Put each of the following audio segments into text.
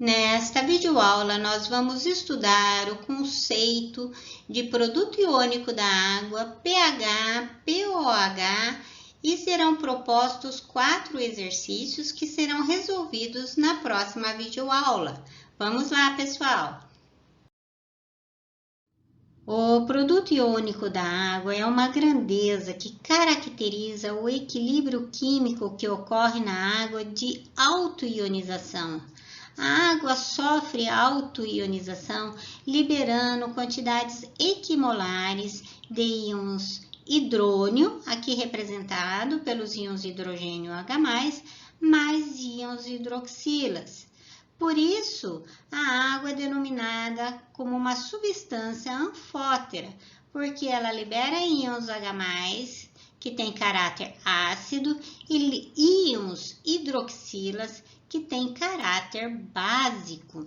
Nesta videoaula, nós vamos estudar o conceito de produto iônico da água, pH, pOH, e serão propostos 4 exercícios que serão resolvidos na próxima videoaula. Vamos lá, pessoal! O produto iônico da água é uma grandeza que caracteriza o equilíbrio químico que ocorre na água de autoionização. A água sofre autoionização, liberando quantidades equimolares de íons hidrônio, aqui representado pelos íons hidrogênio H+, mais íons hidroxilas. Por isso, a água é denominada como uma substância anfótera, porque ela libera íons H+, que tem caráter ácido, e íons hidroxilas, que tem caráter básico.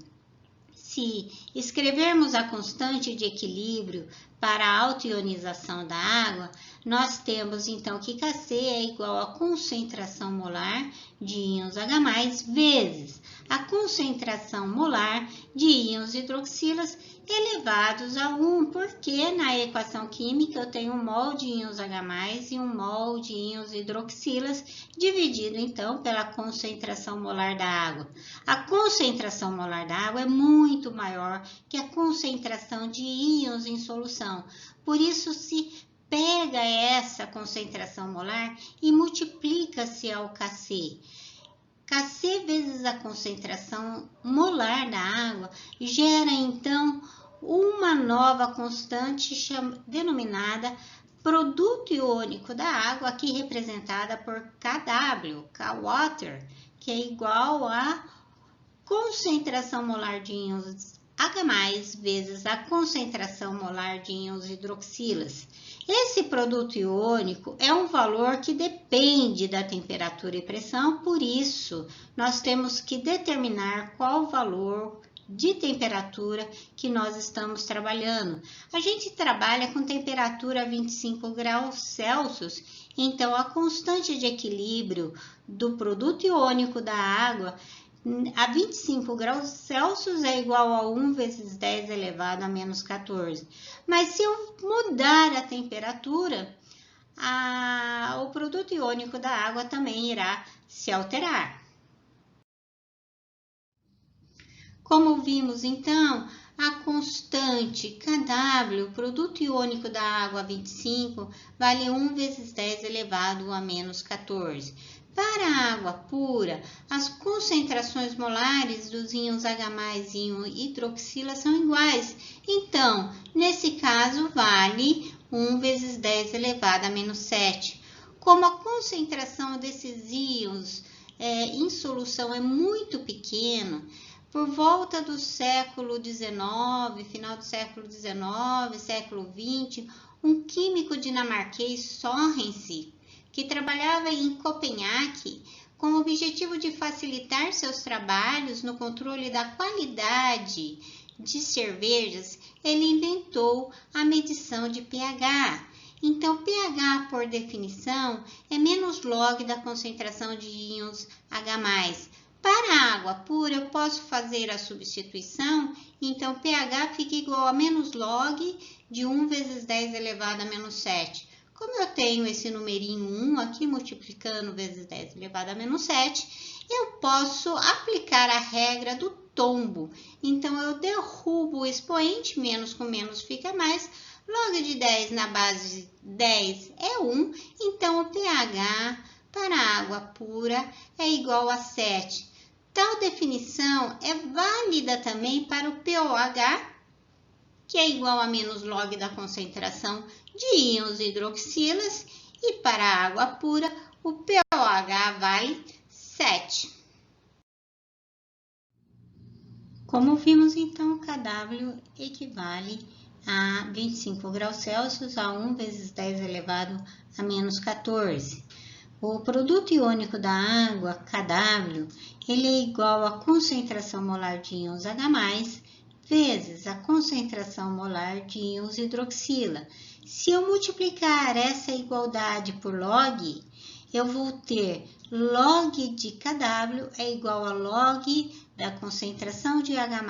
Se escrevermos a constante de equilíbrio para a autoionização da água, nós temos então que Kc é igual à concentração molar de íons H+, vezes a concentração molar de íons hidroxilas elevados a 1, porque na equação química eu tenho 1 mol de íons H+, e 1 mol de íons hidroxilas, dividido então pela concentração molar da água. A concentração molar da água é muito maior que a concentração de íons em solução. Por isso, se pega essa concentração molar e multiplica-se ao Kc. Kc vezes a concentração molar da água gera, então, uma nova constante denominada produto iônico da água, aqui representada por Kw, Kwater, que é igual a concentração molar de íons H+, vezes a concentração molar de íons hidroxilas. Esse produto iônico é um valor que depende da temperatura e pressão, por isso nós temos que determinar qual valor de temperatura que nós estamos trabalhando. A gente trabalha com temperatura 25 graus Celsius, então a constante de equilíbrio do produto iônico da água a 25 graus Celsius é igual a 1 vezes 10 elevado a menos 14. Mas se eu mudar a temperatura, o produto iônico da água também irá se alterar. Como vimos então, a constante Kw, produto iônico da água 25, vale 1 vezes 10 elevado a menos 14. Para a água pura, as concentrações molares dos íons H+, e íon hidroxila são iguais. Então, nesse caso, vale 1 vezes 10 elevado a menos 7. Como a concentração desses íons em solução é muito pequena, por volta do século XIX, final do século XIX, século XX, um químico dinamarquês, Sørensen, que trabalhava em Copenhague, com o objetivo de facilitar seus trabalhos no controle da qualidade de cervejas, ele inventou a medição de pH. Então, pH, por definição, é menos log da concentração de íons H+. Para a água pura, eu posso fazer a substituição, então pH fica igual a menos log de 1 vezes 10 elevado a menos 7. Como eu tenho esse numerinho 1 aqui, multiplicando vezes 10 elevado a menos 7, eu posso aplicar a regra do tombo. Então, eu derrubo o expoente, menos com menos fica mais. Log de 10 na base de 10 é 1, então o pH para a água pura é igual a 7. Tal definição é válida também para o pOH, que é igual a menos log da concentração de íons hidroxilas, e para a água pura, o pOH vale 7. Como vimos, então, o Kw equivale a 25 graus Celsius a 1 vezes 10 elevado a menos 14. O produto iônico da água, Kw, ele é igual à concentração molar de íons H+, vezes a concentração molar de íons hidroxila. Se eu multiplicar essa igualdade por log, eu vou ter log de KW é igual a log da concentração de H+,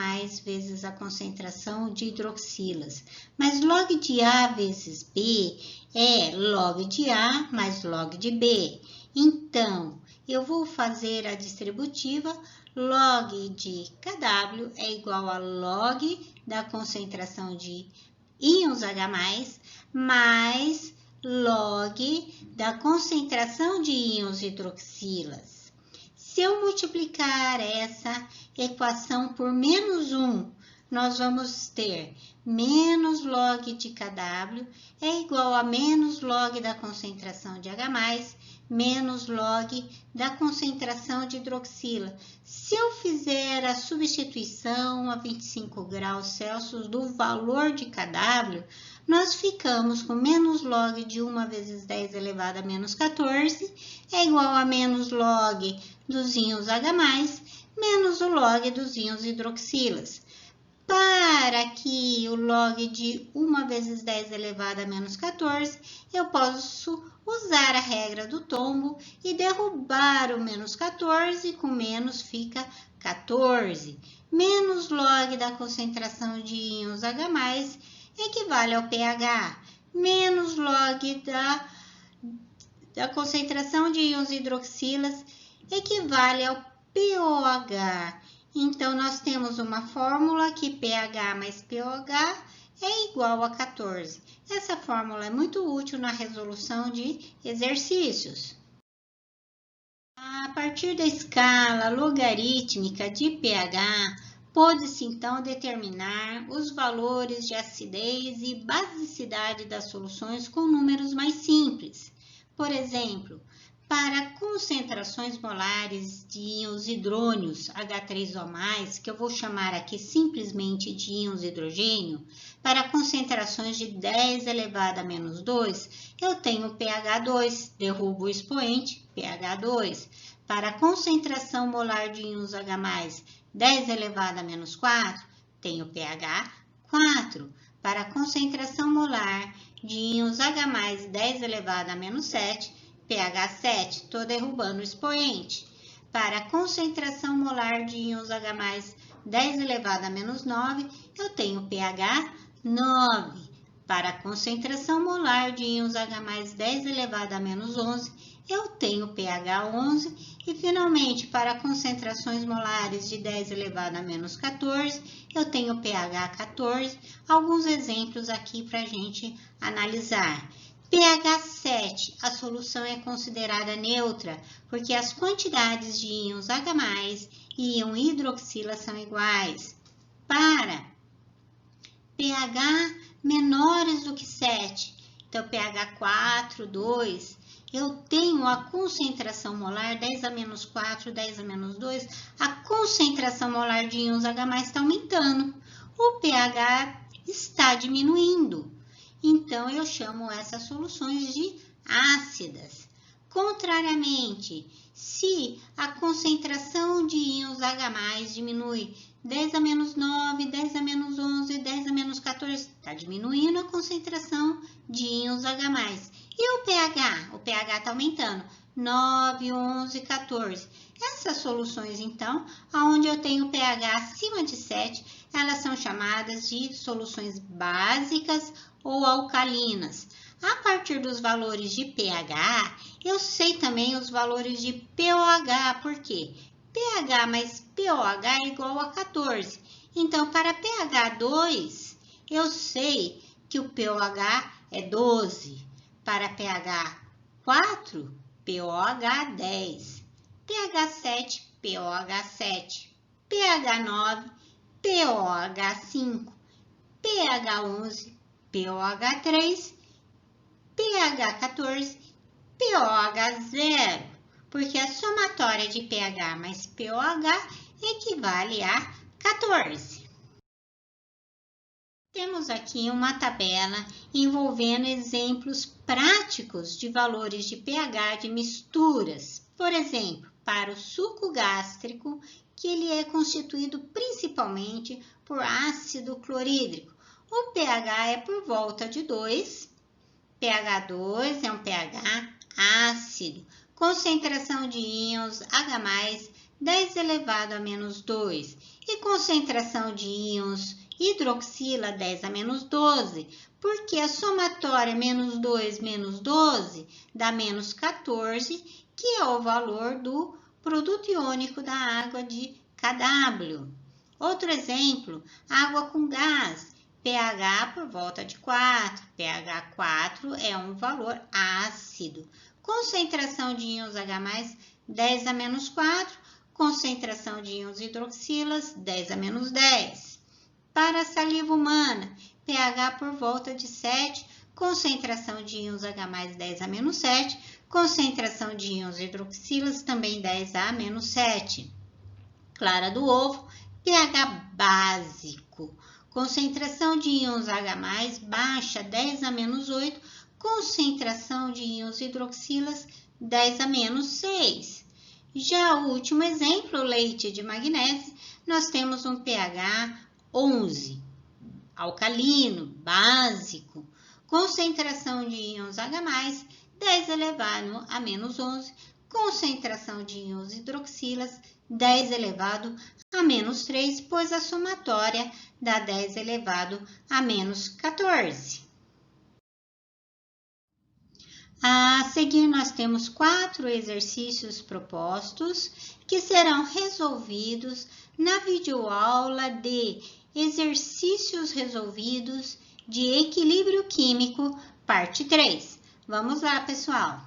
vezes a concentração de hidroxilas. Mas log de A vezes B é log de A mais log de B. Então, eu vou fazer a distributiva. Log de KW é igual a log da concentração de íons H+, mais log da concentração de íons hidroxilas. Se eu multiplicar essa equação por menos 1, nós vamos ter menos log de KW é igual a menos log da concentração de H+, menos log da concentração de hidroxila. Se eu fizer a substituição a 25 graus Celsius do valor de KW, nós ficamos com menos log de 1 vezes 10 elevado a menos 14 é igual a menos log dos íons H+, menos o log dos íons hidroxilas. Para que o log de 1 vezes 10 elevado a menos 14, eu posso usar a regra do tombo e derrubar o menos 14, com menos fica 14. Menos log da concentração de íons H+, equivale ao pH. Menos log da concentração de íons hidroxilas equivale ao pOH. Então, nós temos uma fórmula que pH mais pOH é igual a 14. Essa fórmula é muito útil na resolução de exercícios. A partir da escala logarítmica de pH, pode-se então determinar os valores de acidez e basicidade das soluções com números mais simples. Por exemplo, para concentrações molares de íons hidrônios H3O+, que eu vou chamar aqui simplesmente de íons hidrogênio, para concentrações de 10 elevado a menos 2, eu tenho pH2, derrubo o expoente, pH2. Para concentração molar de íons H+, 10 elevado a menos 4, tenho pH 4. Para concentração molar de íons H+, 10 elevado a menos 7, pH 7, estou derrubando o expoente. Para a concentração molar de íons H+, 10 elevado a menos 9, eu tenho pH 9. Para a concentração molar de íons H+, 10 elevado a menos 11, eu tenho pH 11. E, finalmente, para concentrações molares de 10 elevado a menos 14, eu tenho pH 14. Alguns exemplos aqui para a gente analisar. pH 7, a solução é considerada neutra, porque as quantidades de íons H+, e íon hidroxila são iguais. Para pH menores do que 7, então pH 4, 2, eu tenho a concentração molar 10 a menos 4, 10 a menos 2, a concentração molar de íons H+ está aumentando, o pH está diminuindo. Então, eu chamo essas soluções de ácidas. Contrariamente, se a concentração de íons H+ diminui 10 a menos 9, 10 a menos 11, 10 a menos 14, está diminuindo a concentração de íons H+. E o pH? O pH está aumentando, 9, 11, 14. Essas soluções, então, onde eu tenho pH acima de 7, elas são chamadas de soluções básicas ou alcalinas. A partir dos valores de pH, eu sei também os valores de pOH, por quê? pH mais pOH é igual a 14. Então, para pH 2, eu sei que o pOH é 12. Para pH 4, pOH 10. pH 7, pOH 7. pH 9, pOH 5. pH 11, pOH 3. pH 14, pOH 0. Porque a somatória de pH mais pOH equivale a 14. Temos aqui uma tabela envolvendo exemplos práticos de valores de pH de misturas. Por exemplo, para o suco gástrico, que ele é constituído principalmente por ácido clorídrico. O pH é por volta de 2. pH 2 é um pH ácido. concentração de íons H+, 10 elevado a menos 2, e concentração de íons hidroxila 10 a menos 12, porque a somatória menos 2 menos 12 dá menos 14, que é o valor do produto iônico da água de KW. Outro exemplo, água com gás, pH por volta de 4, pH 4 é um valor ácido. Concentração de íons H+, 10 a menos 4, concentração de íons hidroxilas, 10 a menos 10. Para a saliva humana, pH por volta de 7, concentração de íons H+, 10 a menos 7, concentração de íons hidroxilas, também 10 a menos 7. Clara do ovo, pH básico, concentração de íons H+, baixa, 10 a menos 8, concentração de íons hidroxilas, 10 a menos 6. Já o último exemplo, leite de magnésio, nós temos um pH 11, alcalino, básico, concentração de íons H+, 10 elevado a menos 11, concentração de íons hidroxilas, 10 elevado a menos 3, pois a somatória dá 10 elevado a menos 14. A seguir, nós temos 4 exercícios propostos que serão resolvidos na videoaula de Exercícios Resolvidos de Equilíbrio Químico, parte 3. Vamos lá, pessoal!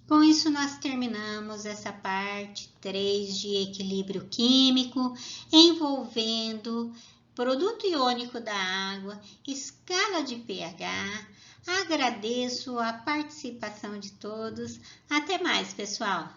Com isso, nós terminamos essa parte 3 de equilíbrio químico, envolvendo produto iônico da água, escala de pH. Agradeço a participação de todos. Até mais, pessoal!